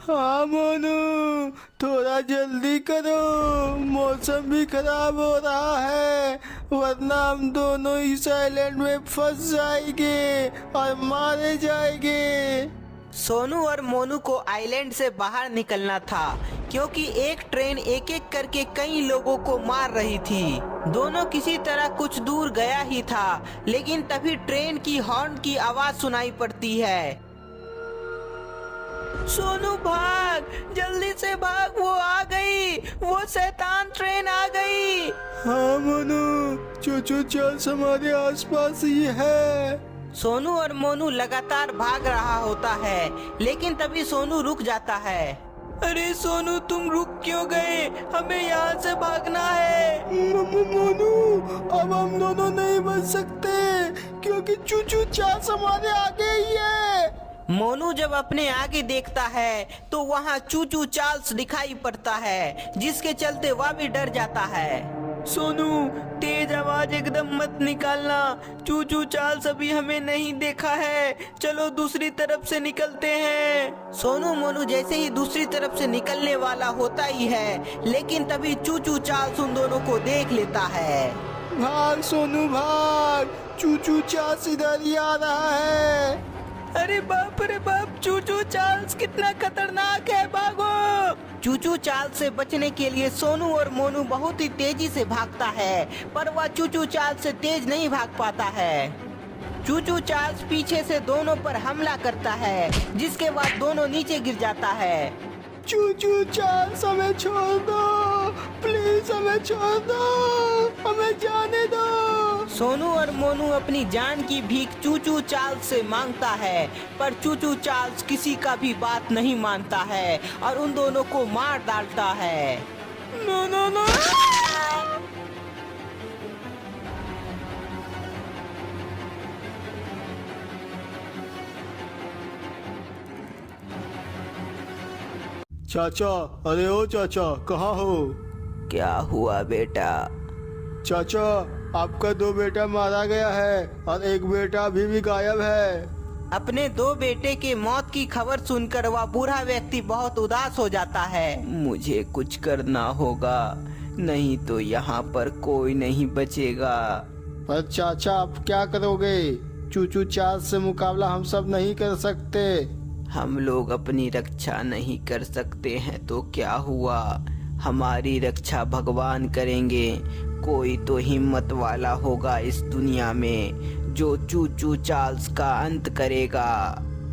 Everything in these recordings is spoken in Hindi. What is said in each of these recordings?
हाँ मोनू, थोड़ा जल्दी करो, मौसम भी खराब हो रहा है, वरना हम दोनों इस आइलैंड में फंस जाएंगे और मारे जाएंगे। सोनू और मोनू को आइलैंड से बाहर निकलना था क्योंकि एक ट्रेन एक एक करके कई लोगों को मार रही थी। दोनों किसी तरह कुछ दूर गया ही था, लेकिन तभी ट्रेन की हॉर्न की आवाज सुनाई पड़ती है। सोनू भाग, जल्दी से भाग, वो आ गई, वो शैतान ट्रेन आ गई। हाँ मोनू, चूचू चार्ल्स हमारे आसपास ही है। सोनू और मोनू लगातार भाग रहा होता है, लेकिन तभी सोनू रुक जाता है। अरे सोनू, तुम रुक क्यों गए? हमें यहाँ से भागना है। मोनू, अब हम दोनों नहीं बच सकते क्योंकि चूचू चार्ल्स हमारे आगे ही है। मोनू जब अपने आगे देखता है तो वहाँ चूचू चार्ल्स दिखाई पड़ता है, जिसके चलते वह भी डर जाता है। सोनू, तेज आवाज एकदम मत निकालना, चूचू चार्ल्स अभी हमें नहीं देखा है, चलो दूसरी तरफ से निकलते हैं। सोनू मोनू जैसे ही दूसरी तरफ से निकलने वाला होता ही है, लेकिन तभी चूचू चार्ल्स उन दोनों को देख लेता है। भाग सोनू भाग, चूचू चार्ल्स इधर ही आ रहा है। अरे बाप रे बाप, चूचू चार्ल्स कितना खतरनाक है, भागो। चूचू चार्ल्स से बचने के लिए सोनू और मोनू बहुत ही तेजी से भागता है, पर वह चूचू चार्ल्स से तेज नहीं भाग पाता है। चूचू चार्ल्स पीछे से दोनों पर हमला करता है, जिसके बाद दोनों नीचे गिर जाता है। चूचू चार्ल्स हमें छोड़ दो, प्लीज हमें छोड़ दो, हमें जाने दो। सोनू और मोनू अपनी जान की भीख चूचू चार्ल्स से मांगता है, पर चूचू चार्ल्स किसी का भी बात नहीं मानता है और उन दोनों को मार डालता है। No no no. चाचा, अरे ओ चाचा, कहाँ हो? क्या हुआ बेटा? चाचा, आपका 2 बेटा मारा गया है और एक बेटा अभी भी गायब है। अपने 2 बेटे के मौत की खबर सुनकर वह बूढ़ा व्यक्ति बहुत उदास हो जाता है। मुझे कुछ करना होगा, नहीं तो यहाँ पर कोई नहीं बचेगा। पर चाचा, आप क्या करोगे? चूचू चार्ल्स से मुकाबला हम सब नहीं कर सकते। हम लोग अपनी रक्षा नहीं कर सकते हैं तो क्या हुआ, हमारी रक्षा भगवान करेंगे। कोई तो हिम्मत वाला होगा इस दुनिया में जो चूचू चार्ल्स का अंत करेगा।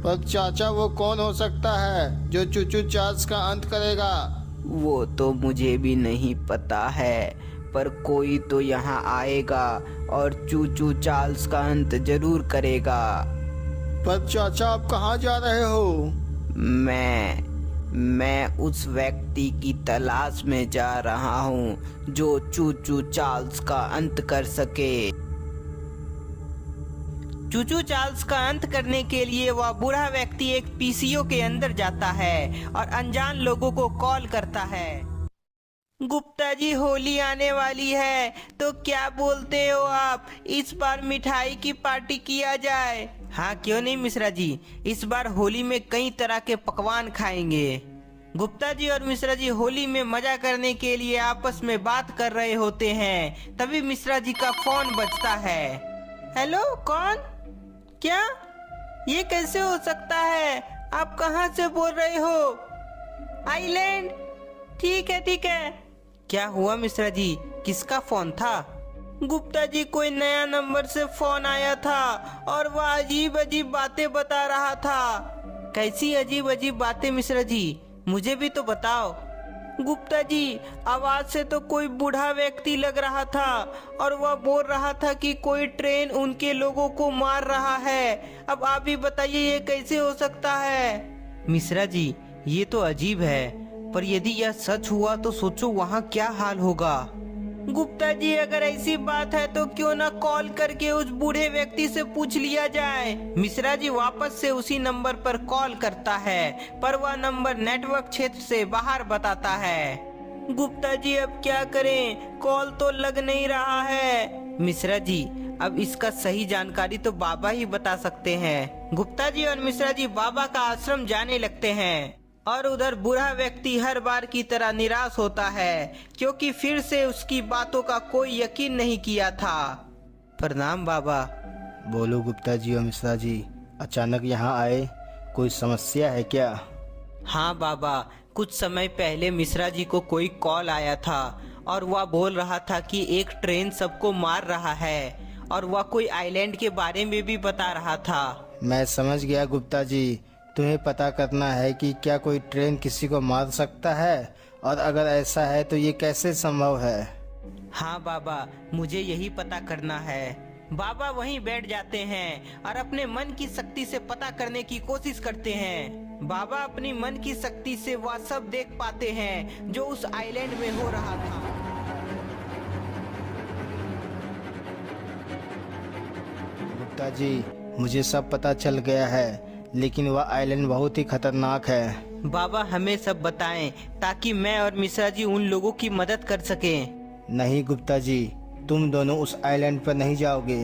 पर चाचा, वो कौन हो सकता है जो चूचू चार्ल्स का अंत करेगा? वो तो मुझे भी नहीं पता है, पर कोई तो यहाँ आएगा और चूचू चार्ल्स का अंत जरूर करेगा। पर चाचा, आप कहाँ जा रहे हो? मैं उस व्यक्ति की तलाश में जा रहा हूँ जो चूचू चार्ल्स का अंत कर सके। चूचू चार्ल्स का अंत करने के लिए वह बूढ़ा व्यक्ति एक पीसीओ के अंदर जाता है और अनजान लोगों को कॉल करता है। गुप्ता जी, होली आने वाली है तो क्या बोलते हो आप, इस बार मिठाई की पार्टी किया जाए? हाँ, क्यों नहीं मिश्रा जी, इस बार होली में कई तरह के पकवान खाएंगे। गुप्ता जी और मिश्रा जी होली में मजा करने के लिए आपस में बात कर रहे होते हैं, तभी मिश्रा जी का फोन बजता है। हेलो, कौन? क्या? ये कैसे हो सकता है? आप कहाँ से बोल रहे हो? आइलैंड? ठीक है ठीक है। क्या हुआ मिश्रा जी, किसका फोन था? गुप्ता जी, कोई नया नंबर से फोन आया था और वह अजीब अजीब बातें बता रहा था। कैसी अजीब अजीब बातें मिश्रा जी, मुझे भी तो बताओ। गुप्ता जी, आवाज से तो कोई बूढ़ा व्यक्ति लग रहा था और वह बोल रहा था कि कोई ट्रेन उनके लोगों को मार रहा है। अब आप ही बताइए ये कैसे हो सकता है? मिश्रा जी, ये तो अजीब है, पर यदि यह सच हुआ तो सोचो वहाँ क्या हाल होगा। गुप्ता जी, अगर ऐसी बात है तो क्यों ना कॉल करके उस बूढ़े व्यक्ति से पूछ लिया जाए। मिश्रा जी वापस से उसी नंबर पर कॉल करता है, पर वह नंबर नेटवर्क क्षेत्र से बाहर बताता है। गुप्ता जी, अब क्या करें, कॉल तो लग नहीं रहा है। मिश्रा जी, अब इसका सही जानकारी तो बाबा ही बता सकते हैं। गुप्ता जी और मिश्रा जी बाबा का आश्रम जाने लगते हैं और उधर बूढ़ा व्यक्ति हर बार की तरह निराश होता है क्योंकि फिर से उसकी बातों का कोई यकीन नहीं किया था। प्रणाम बाबा। बोलो गुप्ता जी और मिश्रा जी, अचानक यहाँ आए, कोई समस्या है क्या? हाँ बाबा, कुछ समय पहले मिश्रा जी को कोई कॉल आया था और वह बोल रहा था कि एक ट्रेन सबको मार रहा है और वह कोई आइलैंड के बारे में भी बता रहा था। मैं समझ गया गुप्ता जी, तुम्हें पता करना है कि क्या कोई ट्रेन किसी को मार सकता है, और अगर ऐसा है तो ये कैसे संभव है? हाँ बाबा, मुझे यही पता करना है। बाबा वहीं बैठ जाते हैं और अपने मन की शक्ति से पता करने की कोशिश करते हैं। बाबा अपनी मन की शक्ति से वह सब देख पाते हैं जो उस आइलैंड में हो रहा था। गुप्ता जी, मुझे सब पता चल गया है, लेकिन वह आइलैंड बहुत ही खतरनाक है। बाबा हमें सब बताएं ताकि मैं और मिश्रा जी उन लोगों की मदद कर सकें। नहीं गुप्ता जी, तुम दोनों उस आइलैंड पर नहीं जाओगे।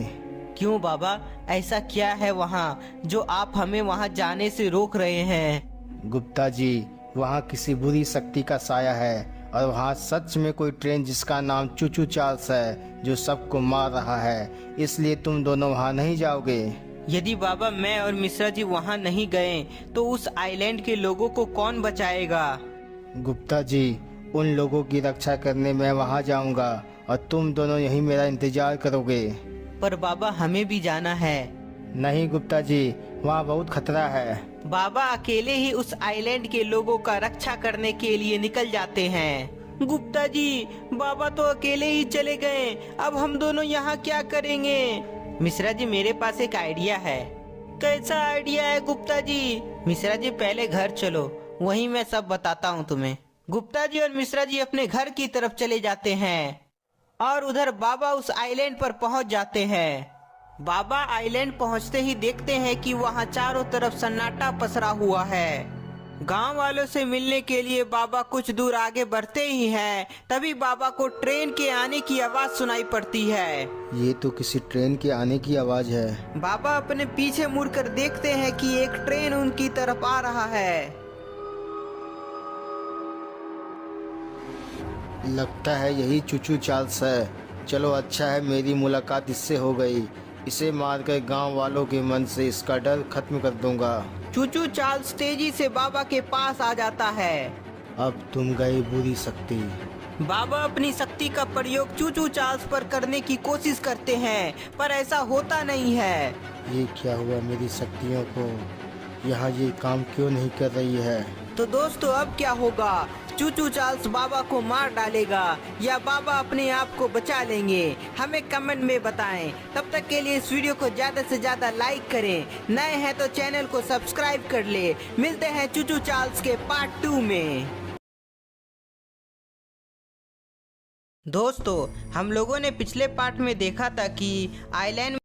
क्यों बाबा, ऐसा क्या है वहाँ जो आप हमें वहाँ जाने से रोक रहे हैं? गुप्ता जी, वहाँ किसी बुरी शक्ति का साया है और वहाँ सच में कोई ट्रेन जिसका नाम चूचू चार्ल्स है जो सबको मार रहा है, इसलिए तुम दोनों वहाँ नहीं जाओगे। यदि बाबा मैं और मिश्रा जी वहाँ नहीं गए तो उस आइलैंड के लोगों को कौन बचाएगा? गुप्ता जी, उन लोगों की रक्षा करने मैं वहाँ जाऊँगा और तुम दोनों यहीं मेरा इंतजार करोगे। पर बाबा हमें भी जाना है। नहीं गुप्ता जी, वहाँ बहुत खतरा है। बाबा अकेले ही उस आइलैंड के लोगों का रक्षा करने के लिए निकल जाते हैं। गुप्ता जी, बाबा तो अकेले ही चले गए, अब हम दोनों यहाँ क्या करेंगे? मिश्रा जी, मेरे पास एक आइडिया है। कैसा आइडिया है गुप्ता जी? मिश्रा जी पहले घर चलो, वहीं मैं सब बताता हूँ तुम्हें। गुप्ता जी और मिश्रा जी अपने घर की तरफ चले जाते हैं और उधर बाबा उस आइलैंड पर पहुंच जाते हैं। बाबा आइलैंड पहुंचते ही देखते हैं कि वहां चारों तरफ सन्नाटा पसरा हुआ है। गांव वालों से मिलने के लिए बाबा कुछ दूर आगे बढ़ते ही हैं, तभी बाबा को ट्रेन के आने की आवाज सुनाई पड़ती है। ये तो किसी ट्रेन के आने की आवाज है। बाबा अपने पीछे मुड़कर देखते हैं कि एक ट्रेन उनकी तरफ आ रहा है। लगता है यही चूचू चार्ल्स है। चलो अच्छा है, मेरी मुलाकात इससे हो गई। इसे मारकर गांव वालों के मन से इसका डर खत्म कर दूंगा। चूचू चार्ल्स तेजी से बाबा के पास आ जाता है। अब तुम गई बुरी शक्ति। बाबा अपनी शक्ति का प्रयोग चूचू चार्ल्स पर करने की कोशिश करते हैं, पर ऐसा होता नहीं है। ये क्या हुआ मेरी शक्तियों को? यहाँ ये काम क्यों नहीं कर रही है? तो दोस्तों अब क्या होगा? चूचू चार्ल्स बाबा को मार डालेगा या बाबा अपने आप को बचा लेंगे? हमें कमेंट में बताएं। तब तक के लिए इस वीडियो को ज्यादा से ज्यादा लाइक करें, नए हैं तो चैनल को सब्सक्राइब कर ले। मिलते हैं चूचू चार्ल्स के पार्ट 2 में। दोस्तों हम लोगों ने पिछले पार्ट में देखा था कि आइलैंड